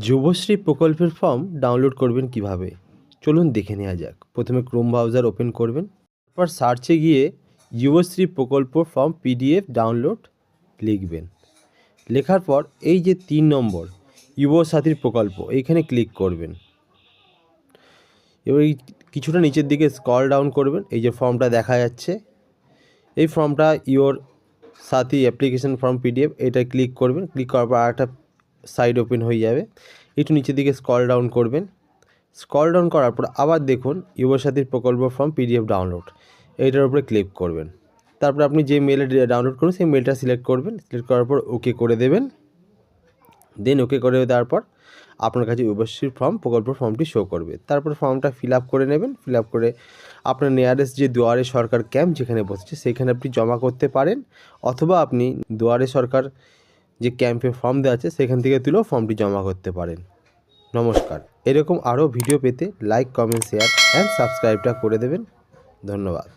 যুবশ্রী প্রকল্পের form download করবেন কিভাবে চলুন দেখে নেওয়া যাক। প্রথমে ক্রোম ব্রাউজার ওপেন করবেন, তারপর সার্চে গিয়ে যুবশ্রী প্রকল্প ফর্ম পিডিএফ ডাউনলোড লিখবেন। লেখার পর এই যে 3 নম্বর যুবসাথীর প্রকল্প এইখানে ক্লিক করবেন। এবার কিছুটা নিচের দিকে স্ক্রল ডাউন করবেন, এই যে ফর্মটা দেখা যাচ্ছে এই ফর্মটা your Sathi application form PDF, এটা ক্লিক করবেন। ক্লিক করার পর আরেকটা সাইড ওপেন হয়ে যাবে। একটু নিচের দিকে স্ক্রল ডাউন করবেন। স্ক্রল ডাউন করার পর আবার দেখুন যুবসাথীর প্রকল্প ফর্ম পিডিএফ ডাউনলোড, এইটার উপরে ক্লিক করবেন। তারপর আপনি যে মেলে ডাউনলোড করুন সেই মেলটা সিলেক্ট করবেন। সিলেক্ট করার পর ওকে করে দেবেন। দেন ওকে করে দেওয়ার পর আপনার কাছে যুবশ্রীর প্রকল্প ফর্মটি শো করবে। তারপর ফর্মটা ফিল আপ করে নেবেন। ফিল আপ করে আপনার নিয়ারেস্ট যে দুয়ারে সরকার ক্যাম্প যেখানে বসেছে সেখানে আপনি জমা করতে পারেন, অথবা আপনি দুয়ারে সরকার যে ক্যাম্পে ফর্ম দেওয়া আছে সেখান থেকে তুলেও ফর্মটি জমা করতে পারেন। নমস্কার। এরকম আরও ভিডিও পেতে লাইক, কমেন্ট, শেয়ার অ্যান্ড সাবস্ক্রাইবটা করে দেবেন। ধন্যবাদ।